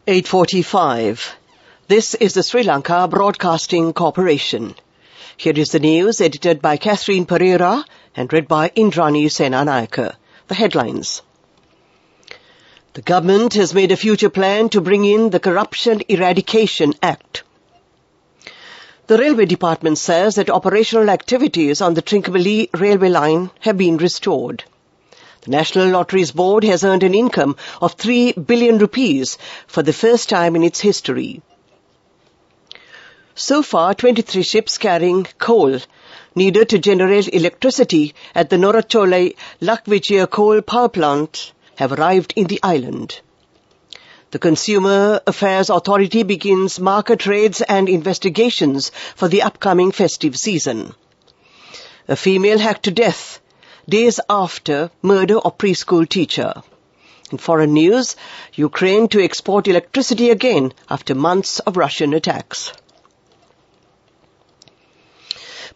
8:45. This is the Sri Lanka Broadcasting Corporation. Here is the news edited by Catherine Pereira and read by Indrani Senanayake. The headlines. The government has made a future plan to bring in the Corruption Eradication Act. The Railway Department says that operational activities on the Trincomalee railway line have been restored. The National Lotteries Board has earned an income of 3 billion rupees for the first time in its history. So far, 23 ships carrying coal needed to generate electricity at the Norachole Lakvijaya coal power plant have arrived in the island. The Consumer Affairs Authority begins market raids and investigations for the upcoming festive season. A female hacked to death days after murder of preschool teacher. In foreign news, Ukraine to export electricity again after months of Russian attacks.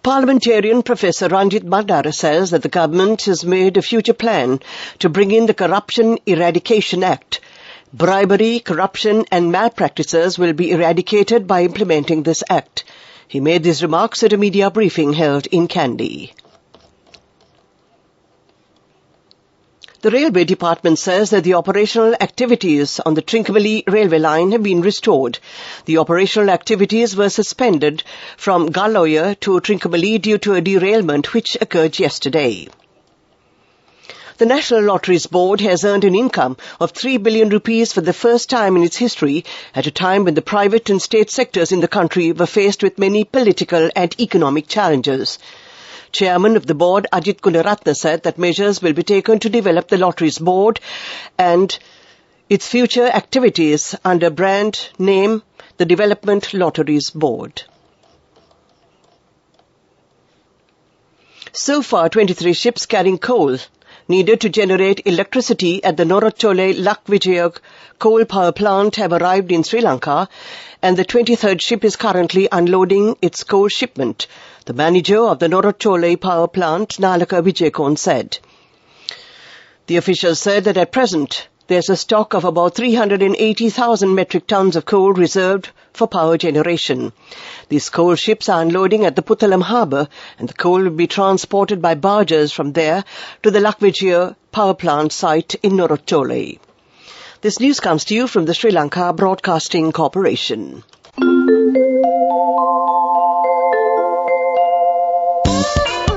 Parliamentarian Professor Ranjit Mandara says that the government has made a future plan to bring in the Corruption Eradication Act. Bribery, corruption and malpractices will be eradicated by implementing this act. He made these remarks at a media briefing held in Kandy. The Railway Department says that the operational activities on the Trincomalee railway line have been restored. The operational activities were suspended from Galloya to Trincomalee due to a derailment which occurred yesterday. The National Lotteries Board has earned an income of 3 billion rupees for the first time in its history at a time when the private and state sectors in the country were faced with many political and economic challenges. Chairman of the board, Ajit Gunaratne, said that measures will be taken to develop the Lotteries Board and its future activities under brand name the Development Lotteries Board. So far, 23 ships carrying coal needed to generate electricity at the Norachole Lakvijaya coal power plant have arrived in Sri Lanka, and the 23rd ship is currently unloading its coal shipment. The manager of the Norachole power plant, Nalaka Vijayakon, said. The official said that at present there's a stock of about 380,000 metric tons of coal reserved for power generation. These coal ships are unloading at the Puttalam harbour, and the coal will be transported by barges from there to the Lakvijaya power plant site in Norachole. This news comes to you from the Sri Lanka Broadcasting Corporation.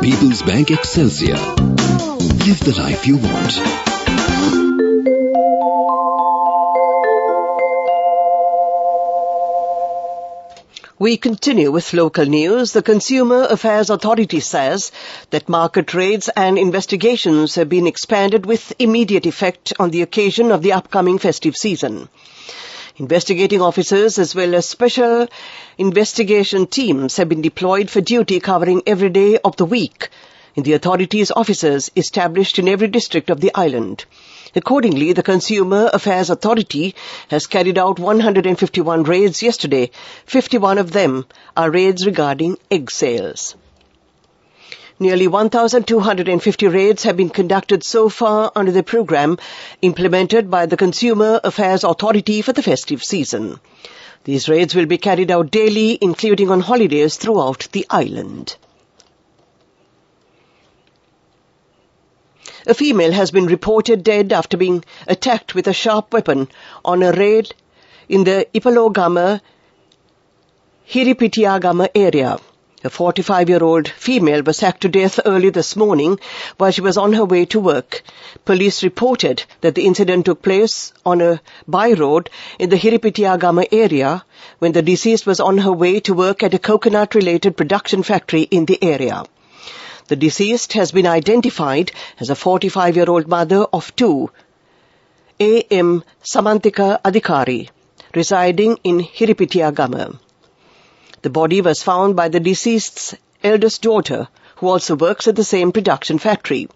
People's Bank Excelsior. Live the life you want. We continue with local news. The Consumer Affairs Authority says that market raids and investigations have been expanded with immediate effect on the occasion of the upcoming festive season. Investigating officers as well as special investigation teams have been deployed for duty covering every day of the week in the authority's offices established in every district of the island. Accordingly, the Consumer Affairs Authority has carried out 151 raids yesterday. 51 of them are raids regarding egg sales. Nearly 1,250 raids have been conducted so far under the program implemented by the Consumer Affairs Authority for the festive season. These raids will be carried out daily, including on holidays throughout the island. A female has been reported dead after being attacked with a sharp weapon on a raid in the Ipalogama, Hiripitiagama area. A 45-year-old female was hacked to death early this morning while she was on her way to work. Police reported that the incident took place on a by-road in the Hiripitiagama area when the deceased was on her way to work at a coconut-related production factory in the area. The deceased has been identified as a 45-year-old mother of two, A.M. Samantika Adhikari, residing in Hiripitiagama. The body was found by the deceased's eldest daughter, who also works at the same production factory.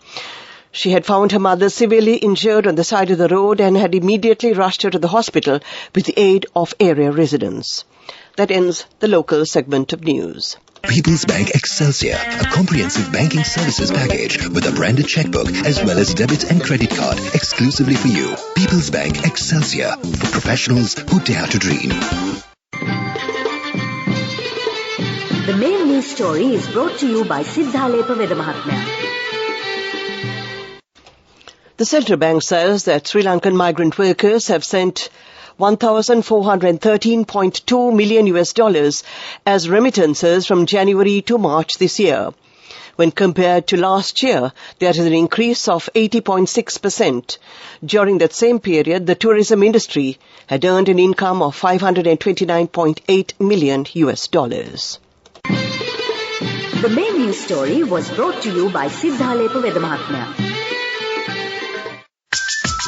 She had found her mother severely injured on the side of the road and had immediately rushed her to the hospital with the aid of area residents. That ends the local segment of news. People's Bank Excelsior, a comprehensive banking services package with a branded checkbook as well as debit and credit card exclusively for you. People's Bank Excelsior, for professionals who dare to dream. The main news story is brought to you by Siddhalepa Vedamahatmya. The central bank says that Sri Lankan migrant workers have sent $1,413.2 million as remittances from January to March this year. When compared to last year, there is an increase of 80.6%. During that same period, the tourism industry had earned an income of $529.8 million. The main news story was brought to you by Siddhalepa Vedamahatmya.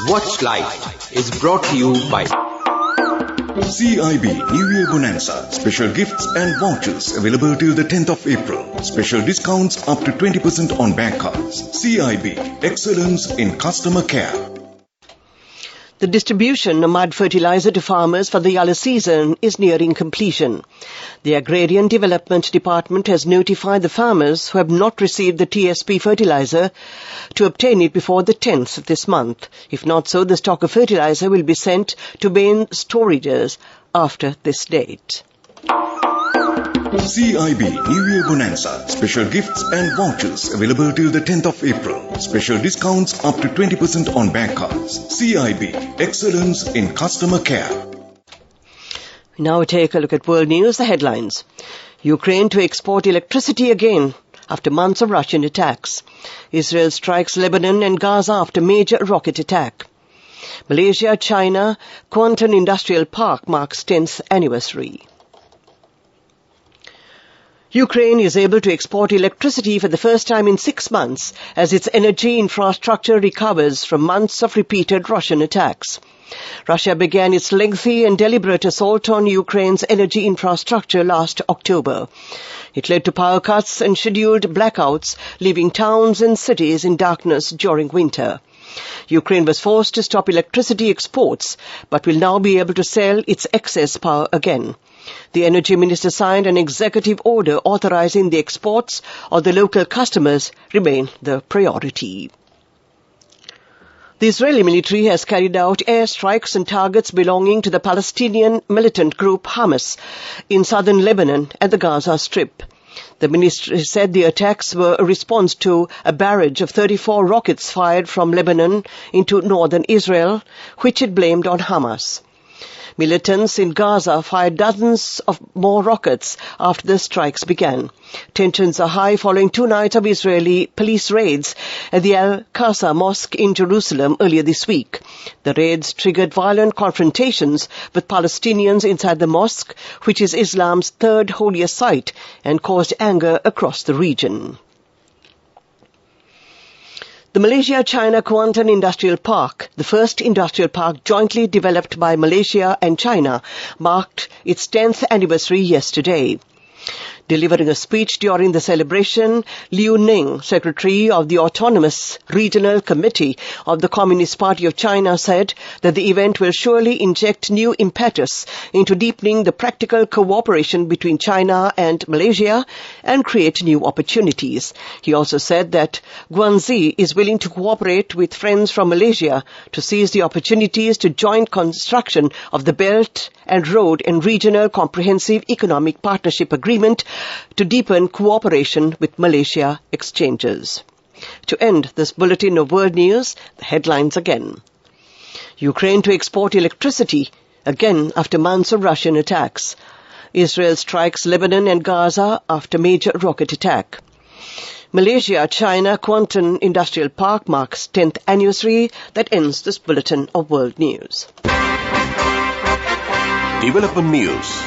Watch Life is brought to you by CIB New Year Bonanza. Special gifts and vouchers available till the 10th of April. Special discounts up to 20% on bank cards. CIB, excellence in customer care. The distribution of mud fertilizer to farmers for the yellow season is nearing completion. The Agrarian Development Department has notified the farmers who have not received the TSP fertilizer to obtain it before the 10th of this month. If not so, the stock of fertilizer will be sent to main storages after this date. CIB New Year Bonanza. Special gifts and vouchers available till the 10th of April. Special discounts up to 20% on bank cards. CIB, excellence in customer care. Now take a look at world news, the headlines. Ukraine to export electricity again after months of Russian attacks. Israel strikes Lebanon and Gaza after major rocket attack. Malaysia-China Quantum Industrial Park marks 10th anniversary. Ukraine is able to export electricity for the first time in 6 months as its energy infrastructure recovers from months of repeated Russian attacks. Russia began its lengthy and deliberate assault on Ukraine's energy infrastructure last October. It led to power cuts and scheduled blackouts, leaving towns and cities in darkness during winter. Ukraine was forced to stop electricity exports, but will now be able to sell its excess power again. The energy minister signed an executive order authorizing the exports of the local customers remain the priority. The Israeli military has carried out airstrikes on targets belonging to the Palestinian militant group Hamas in southern Lebanon and the Gaza Strip. The ministry said the attacks were a response to a barrage of 34 rockets fired from Lebanon into northern Israel, which it blamed on Hamas. Militants in Gaza fired dozens of more rockets after the strikes began. Tensions are high following 2 nights of Israeli police raids at the Al-Aqsa Mosque in Jerusalem earlier this week. The raids triggered violent confrontations with Palestinians inside the mosque, which is Islam's third holiest site, and caused anger across the region. The Malaysia-China Quantum Industrial Park, the first industrial park jointly developed by Malaysia and China, marked its 10th anniversary yesterday. Delivering a speech during the celebration, Liu Ning, Secretary of the Autonomous Regional Committee of the Communist Party of China, said that the event will surely inject new impetus into deepening the practical cooperation between China and Malaysia and create new opportunities. He also said that Guangxi is willing to cooperate with friends from Malaysia to seize the opportunities to joint construction of the Belt and Road and Regional Comprehensive Economic Partnership Agreement to deepen cooperation with Malaysia exchanges. To end this bulletin of world news, the headlines again. Ukraine to export electricity again after months of Russian attacks. Israel strikes Lebanon and Gaza after major rocket attack. Malaysia-China Quantum Industrial Park marks 10th anniversary. That ends this bulletin of world news. Development News.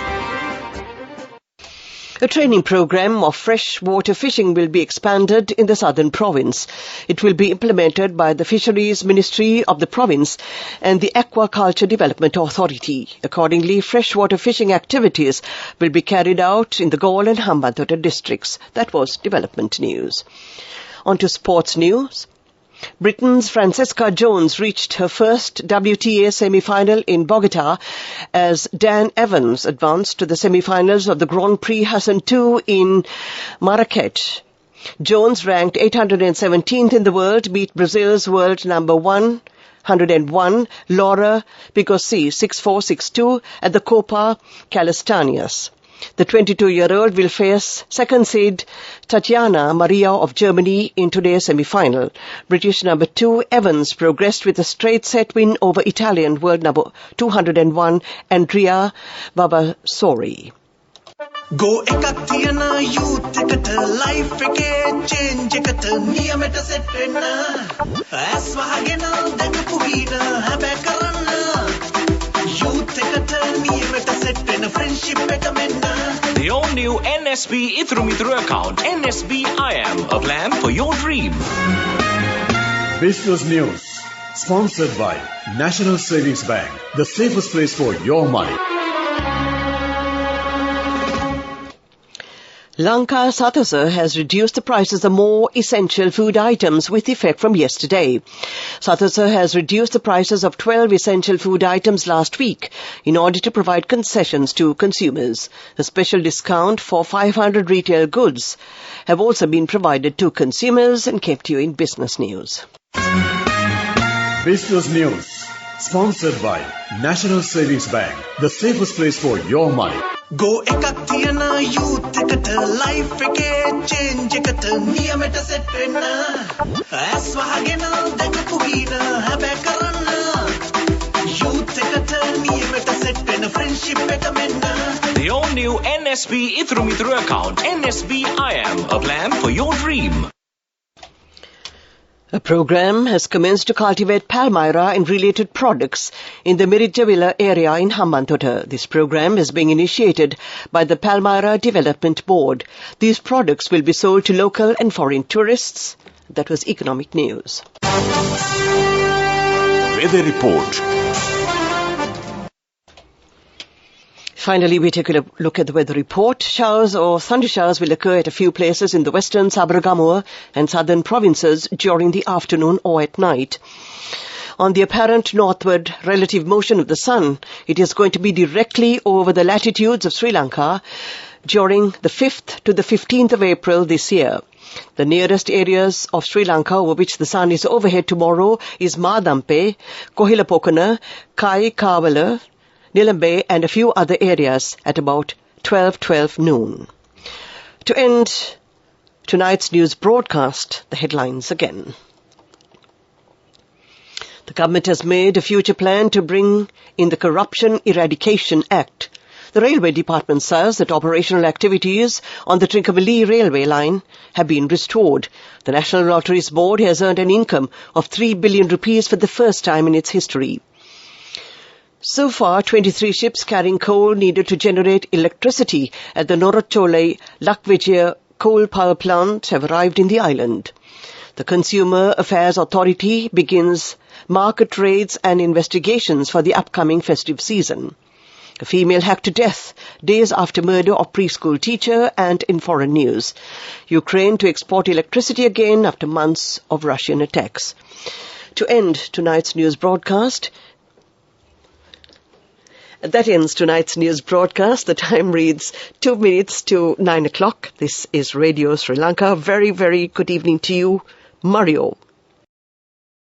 A training program of freshwater fishing will be expanded in the southern province. It will be implemented by the Fisheries Ministry of the province and the Aquaculture Development Authority. Accordingly, freshwater fishing activities will be carried out in the Galle and Hambantota districts. That was development news. On to sports news. Britain's Francesca Jones reached her first WTA semi-final in Bogota as Dan Evans advanced to the semi-finals of the Grand Prix Hassan II in Marrakech. Jones, ranked 817th in the world, beat Brazil's world number 101, Laura Pigossi, 6-4, 6-2 at the Copa Calistanias. The 22-year-old will face second seed Tatiana Maria of Germany in today's semi-final. British number 2 Evans progressed with a straight set win over Italian world number 201 Andrea Babasori. Go ekak thiyana youth eකට life එකේ change එකට නියමෙට set වෙන්න ඇස් වහගෙන දැකපු වීර හැබැ කරන්න youth එකට නියමෙට set වෙන friendship එක මෙන්න. The all-new NSB Ithru Mithru account, NSB IAM, a plan for your dream. Business News, sponsored by National Savings Bank, the safest place for your money. Lanka Sathasa has reduced the prices of more essential food items with effect from yesterday. Sathasa has reduced the prices of 12 essential food items last week in order to provide concessions to consumers. A special discount for 500 retail goods have also been provided to consumers and kept you in business news. Business News, sponsored by National Savings Bank, the safest place for your money. Go ekak thiyana youth එකට life එකේ change එකට නියමෙට set වෙන්න ඇස් වහගෙන දැකපු වීර හැබැ කරන්න youth එකට නියමෙට set වෙන friendship එක මෙන්න. The all-new NSB Ithru Mithru account, NSB IAM, a plan for your dream. A program has commenced to cultivate palmyra and related products in the Mirijavilla area in Hambantota. This program is being initiated by the Palmyra Development Board. These products will be sold to local and foreign tourists. That was Economic News. Weather report. Finally, we take a look at the weather report. Showers or thunder showers will occur at a few places in the western Sabaragamuwa and southern provinces during the afternoon or at night. On the apparent northward relative motion of the sun, it is going to be directly over the latitudes of Sri Lanka during the 5th to the 15th of April this year. The nearest areas of Sri Lanka over which the sun is overhead tomorrow is Madampe, Kohilapokana, Kai Kavala, Nilambe and a few other areas at about 12 noon. To end tonight's news broadcast, the headlines again. The government has made a future plan to bring in the Corruption Eradication Act. The Railway Department says that operational activities on the Trincomalee railway line have been restored. The National Lotteries Board has earned an income of 3 billion rupees for the first time in its history. So far, 23 ships carrying coal needed to generate electricity at the Norachole Lakvijaya coal power plant have arrived in the island. The Consumer Affairs Authority begins market raids and investigations for the upcoming festive season. A female hacked to death days after murder of preschool teacher. And in foreign news, Ukraine to export electricity again after months of Russian attacks. To end tonight's news broadcast, that ends tonight's news broadcast. The time reads 2 minutes to 9 o'clock. This is Radio Sri Lanka. Very, very good evening to you, Mario.